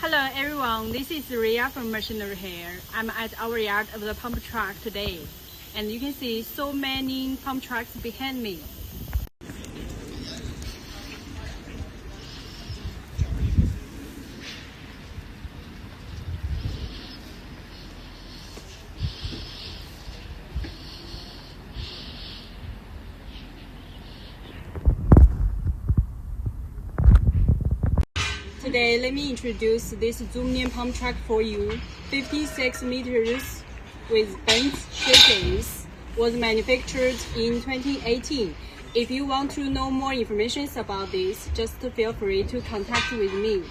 Hello everyone, this is Ria from Machinery here. I'm at our yard of the pump truck today, and you can see so many pump trucks behind me. Today, let me introduce this zoom-in pump truck for you. 56 meters with Benz chassis, was manufactured in 2018. If you want to know more information about this, just feel free to contact with me.